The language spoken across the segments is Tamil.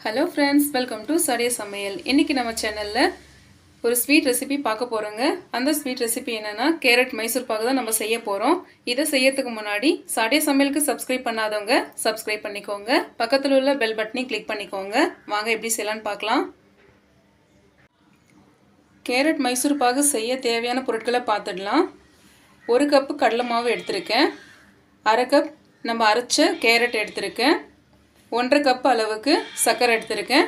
ஹலோ ஃப்ரெண்ட்ஸ், வெல்கம் டு சரிய சமையல். இன்றைக்கி நம்ம சேனலில் ஒரு ஸ்வீட் ரெசிபி பார்க்க போகிறோங்க. அந்த ஸ்வீட் ரெசிபி என்னென்னா கேரட் மைசூர் பாகு தான் நம்ம செய்ய போகிறோம். இதை செய்யறதுக்கு முன்னாடி சரிய சமையலுக்கு சப்ஸ்கிரைப் பண்ணாதவங்க சப்ஸ்கிரைப் பண்ணிக்கோங்க. பக்கத்தில் உள்ள பெல் பட்டனையும் கிளிக் பண்ணிக்கோங்க. வாங்க எப்படி செய்யலான்னு பார்க்கலாம். கேரட் மைசூர் பாகு செய்ய தேவையான பொருட்களை பார்த்துடலாம். 1 கப்பு கடலை மாவு எடுத்திருக்கேன். 1/2 கப் நம்ம அரைச்ச கேரட் எடுத்திருக்கேன். 1/2 கப் அளவுக்கு சர்க்கரை எடுத்திருக்கேன்.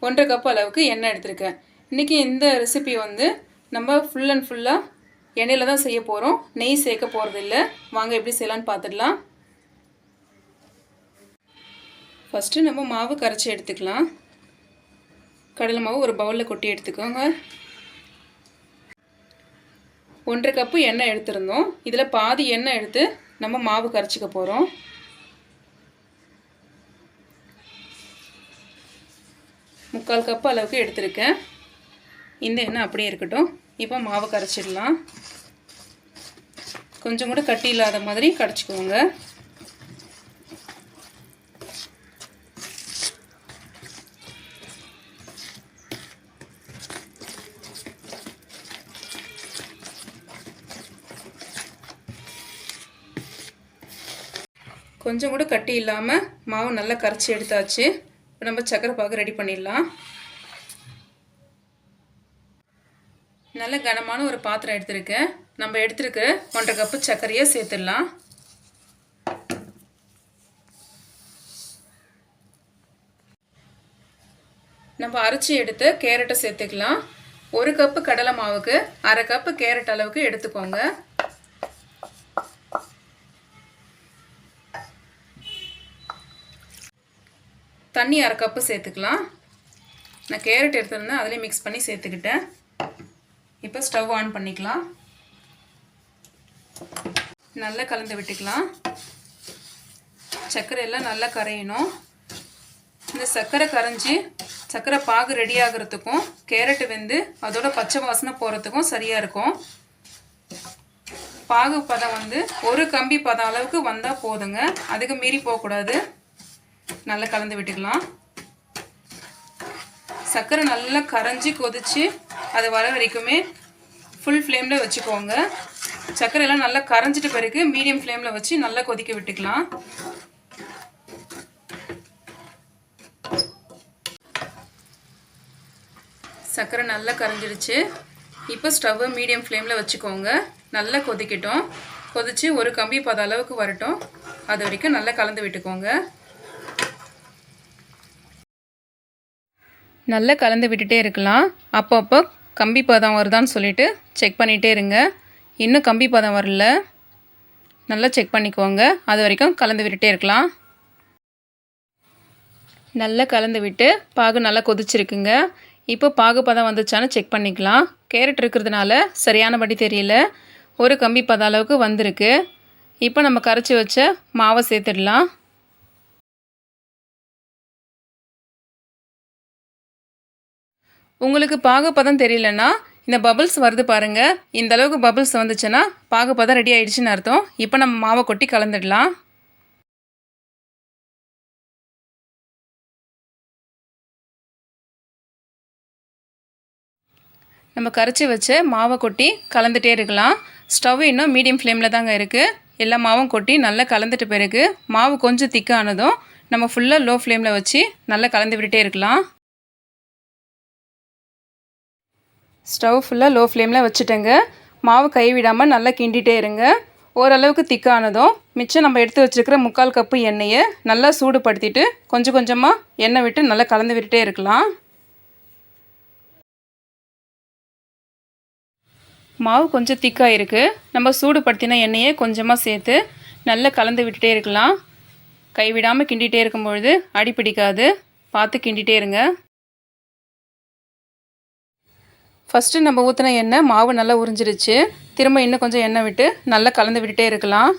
1/2 கப் அளவுக்கு எண்ணெய் எடுத்திருக்கேன். இன்றைக்கி இந்த ரெசிபி நம்ம ஃபுல் அண்ட் ஃபுல்லாக எண்ணெயில் தான் செய்ய போகிறோம். நெய் சேர்க்க போகிறதில்ல. வாங்க எப்படி செய்யலான்னு பார்த்துடலாம். ஃபஸ்ட்டு நம்ம மாவு கரைச்சி எடுத்துக்கலாம். கடலை மாவு ஒரு பவுலில் கொட்டி எடுத்துக்கோங்க. 1/2 கப்பு எண்ணெய் எடுத்திருந்தோம். இதில் பாதி எண்ணெய் எடுத்து நம்ம மாவு கரைச்சிக்க போகிறோம். 3/4 கப்பு அளவுக்கு எடுத்திருக்கேன். இந்த எண்ணெய் அப்படியே இருக்கட்டும். இப்போ மாவு கரைச்சிடலாம். கொஞ்சம் கூட கட்டி இல்லாத மாதிரி கரைச்சிக்கோங்க. கொஞ்சம் கூட கட்டி இல்லாமல் மாவு நல்லா கரைச்சி எடுத்தாச்சு. இப்போ நம்ம சக்கரை பாகு ரெடி பண்ணிடலாம். நல்ல கனமான ஒரு பாத்திரம் எடுத்துருக்கேன். நம்ம எடுத்துருக்க 1/2 கப்பு சர்க்கரையை சேர்த்துடலாம். நம்ம அரைச்சி எடுத்து கேரட்டை சேர்த்துக்கலாம். 1 கப்பு கடலை மாவுக்கு 1/2 கப்பு கேரட் அளவுக்கு எடுத்துக்கோங்க. தண்ணி 1/2 கப்பு சேர்த்துக்கலாம். நான் கேரட் எடுத்துருந்தேன், அதிலே மிக்ஸ் பண்ணி சேர்த்துக்கிட்டேன். இப்போ ஸ்டவ் ஆன் பண்ணிக்கலாம். நல்லா கலந்து விட்டுக்கலாம். சர்க்கரை எல்லாம் நல்லா கரையணும். இந்த சர்க்கரை கரைஞ்சி சர்க்கரை பாகு ரெடி ஆகிறதுக்கும் கேரட்டு வெந்து அதோட பச்சை வாசனை போகிறதுக்கும் சரியாக இருக்கும். பாகு பதம் ஒரு கம்பி பதம் அளவுக்கு வந்தால் போதுங்க. அதுக்கு மீறி போகக்கூடாது. நல்லா கலந்து விட்டுக்கலாம். சர்க்கரை நல்லா கரைஞ்சி கொதிச்சு அது வர வரைக்குமே ஃபுல் ஃப்ளேமில் வச்சுக்கோங்க. சர்க்கரை எல்லாம் நல்லா கரைஞ்சிட்ட பிறகு மீடியம் ஃப்ளேமில் வச்சு நல்லா கொதிக்க விட்டுக்கலாம். சர்க்கரை நல்லா கரைஞ்சிடுச்சு. இப்போ ஸ்டவ்வை மீடியம் ஃப்ளேமில் வச்சுக்கோங்க. நல்லா கொதிக்கட்டும். கொதித்து ஒரு கம்பி பத அளவுக்கு வரட்டும். அது வரைக்கும் நல்லா கலந்து விட்டுக்கோங்க. நல்லா கலந்து விட்டுட்டே இருக்கலாம். அப்பப்போ கம்பி பதம் வருதான்னு சொல்லிட்டு செக் பண்ணிகிட்டே இருங்க. இன்னும் கம்பி பதம் வரல, நல்லா செக் பண்ணிக்கோங்க. அது வரைக்கும் கலந்து விட்டுட்டே இருக்கலாம். நல்லா கலந்து விட்டு பாகு நல்லா கொதிச்சிருக்குங்க. இப்போ பாகு பதம் வந்துச்சான்னு செக் பண்ணிக்கலாம். கேரட் இருக்கிறதுனால சரியானபடி தெரியல. ஒரு கம்பி பதம் அளவுக்கு வந்திருக்கு. இப்போ நம்ம கரைச்சி வச்ச மாவை சேர்த்துடலாம். உங்களுக்கு பாகுபதம் தெரியலன்னா இந்த பபிள்ஸ் வருது பாருங்கள். இந்த அளவுக்கு பபிள்ஸ் வந்துச்சுன்னா பாகுபதம் ரெடி ஆகிடுச்சின்னு அர்த்தம். இப்போ நம்ம மாவை கொட்டி கலந்துடலாம். நம்ம கரைச்சி வச்ச மாவை கொட்டி கலந்துகிட்டே இருக்கலாம். ஸ்டவ் இன்னும் மீடியம் ஃப்ளேமில் தாங்க இருக்குது. எல்லா மாவும் கொட்டி நல்லா கலந்துட்ட பிறகு மாவு கொஞ்சம் திக்கானதும் நம்ம ஃபுல்லாக லோ ஃப்ளேமில் வச்சு நல்லா கலந்து விட்டுட்டே இருக்கலாம். ஸ்டவ் ஃபுல்லாக லோ ஃப்ளேமில் வச்சுட்டேங்க. மாவு கைவிடாமல் நல்லா கிண்டிகிட்டே இருங்க. ஓரளவுக்கு திக்கானதும் மிச்சம் நம்ம எடுத்து வச்சுருக்கிற 3/4 கப்பு எண்ணெயை நல்லா சூடுபடுத்திட்டு கொஞ்சம் கொஞ்சமாக எண்ணெய் விட்டு நல்லா கலந்து விட்டுட்டே இருக்கலாம். மாவு கொஞ்சம் திக்காக இருக்குது. நம்ம சூடுபடுத்தின எண்ணெயை கொஞ்சமாக சேர்த்து நல்லா கலந்து விட்டுட்டே இருக்கலாம். கைவிடாமல் கிண்டிகிட்டே இருக்கும்பொழுது அடி பிடிக்காது. பார்த்து கிண்டிகிட்டே இருங்க. ஃபஸ்ட்டு நம்ம ஊற்றின எண்ணெய் மாவு நல்லா உறிஞ்சிருச்சு. திரும்ப இன்னும் கொஞ்சம் எண்ணெய் விட்டு நல்லா கலந்து விட்டுட்டே இருக்கலாம்.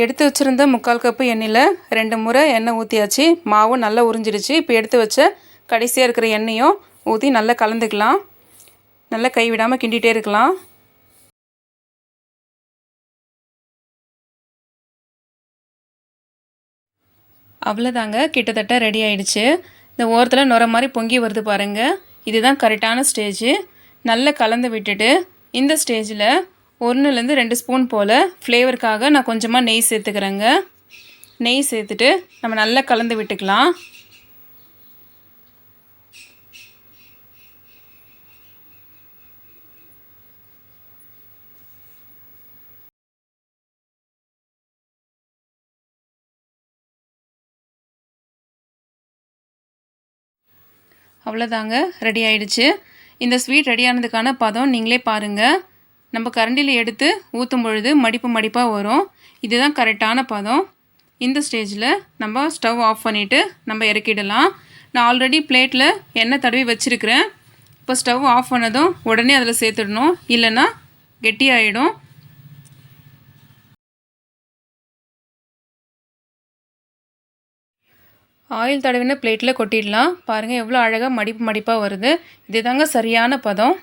எடுத்து வச்சுருந்த 3/4 கப்பு எண்ணெயில் 2 முறை எண்ணெய் ஊற்றியாச்சு. மாவு நல்லா உறிஞ்சிருச்சு. இப்போ எடுத்து வச்ச கடைசியாக இருக்கிற எண்ணெயும் ஊற்றி நல்லா கலந்துக்கலாம். நல்லா கைவிடாமல் கிண்டிகிட்டே இருக்கலாம். அவ்வளோதாங்க, கிட்டத்தட்ட ரெடி ஆயிடுச்சு. இந்த ஓரத்தில் நுர மாதிரி பொங்கி வருது பாருங்கள். இதுதான் கரெக்டான ஸ்டேஜு. நல்லா கலந்து விட்டுட்டு இந்த ஸ்டேஜில் 1லேருந்து 2 ஸ்பூன் போல் ஃப்ளேவருக்காக நான் கொஞ்சமாக நெய் சேர்த்துக்கிறேங்க. நெய் சேர்த்துட்டு நம்ம நல்லா கலந்து விட்டுக்கலாம். அவ்வளோதாங்க, ரெடி ஆயிடுச்சு. இந்த ஸ்வீட் ரெடி ஆனதுக்கான பதம் நீங்களே பாருங்கள். நம்ம கரண்டியில் எடுத்து ஊற்றும் பொழுது மடிப்பு மடிப்பாக வரும். இதுதான் கரெக்டான பதம். இந்த ஸ்டேஜில் நம்ம ஸ்டவ் ஆஃப் பண்ணிவிட்டு நம்ம இறக்கிடலாம். நான் ஆல்ரெடி பிளேட்டில் எண்ணெய் தடவி வச்சுருக்கிறேன். இப்போ ஸ்டவ் ஆஃப் பண்ணதும் உடனே அதில் சேர்த்துடணும், இல்லைன்னா கெட்டியாகிடும். ஆயில் தடவின பிளேட்டில் கொட்டிடலாம். பாருங்கள் எவ்வளோ அழகாக மடிப்பு மடிப்பாக வருது. இதுதாங்க சரியான பதம்.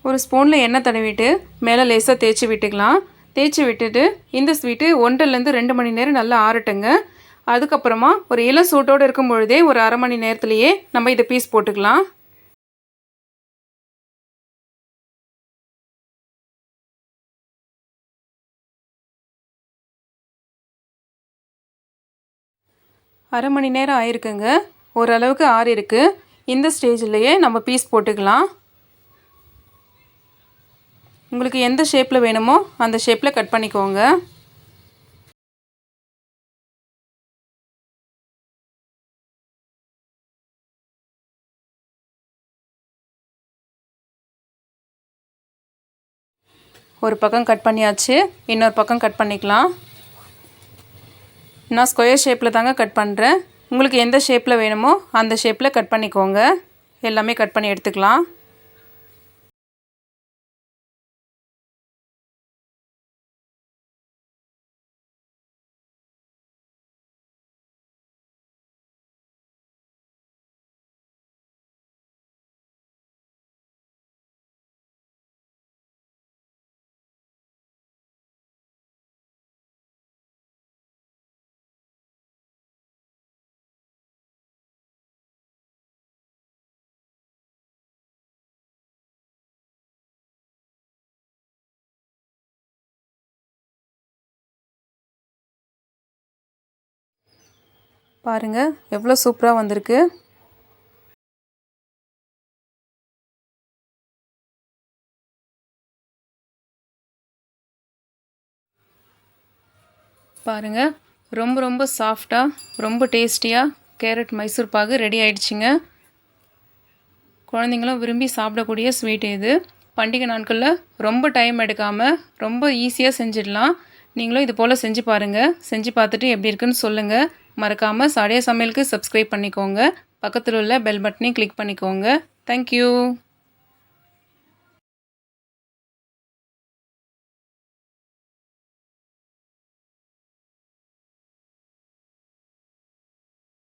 ஒரு ஸ்பூனில் எண்ணெய் தடவிட்டு மேலே லேசாக தேய்ச்சி விட்டுக்கலாம். தேய்ச்சி விட்டுட்டு இந்த ஸ்வீட்டு 1லேருந்து 2 மணி நேரம் நல்லா ஆறட்டுங்க. அதுக்கப்புறமா ஒரு இளம் சூட்டோடு இருக்கும் பொழுதே ஒரு அரை மணி நேரத்துலையே நம்ம இதை பீஸ் போட்டுக்கலாம். அரை மணி நேரம் ஆயிருக்குங்க. ஓரளவுக்கு ஆறி இருக்கு. இந்த ஸ்டேஜ்லேயே நம்ம பீஸ் போட்டுக்கலாம். உங்களுக்கு எந்த ஷேப்பில் வேணுமோ அந்த ஷேப்பில் கட் பண்ணிக்கோங்க. ஒரு பக்கம் கட் பண்ணியாச்சு, இன்னொரு பக்கம் கட் பண்ணிக்கலாம். நான் ஸ்கொயர் ஷேப்பில் தாங்க கட் பண்ணுறேன். உங்களுக்கு எந்த ஷேப்பில் வேணுமோ அந்த ஷேப்பில் கட் பண்ணிக்கோங்க. எல்லாமே கட் பண்ணி எடுத்துக்கலாம். பாருங்கள் எவ்வளோ சூப்பராக வந்திருக்கு. பாருங்கள் ரொம்ப ரொம்ப சாஃப்டாக ரொம்ப டேஸ்டியாக கேரட் மைசூர் பாகு ரெடி ஆயிடுச்சுங்க. குழந்தைங்களும் விரும்பி சாப்பிடக்கூடிய ஸ்வீட் இது. பண்டிகை நாட்களில் ரொம்ப டைம் எடுக்காமல் ரொம்ப ஈஸியாக செஞ்சிடலாம். நீங்களும் இது போல் செஞ்சு பாருங்கள். செஞ்சு பார்த்துட்டு எப்படி இருக்குன்னு சொல்லுங்கள். மறக்காமல் சாடியா சமையலுக்கு சப்ஸ்கிரைப் பண்ணிக்கோங்க. பக்கத்தில் உள்ள பெல் பட்டனையும் கிளிக் பண்ணிக்கோங்க. தேங்க்யூ.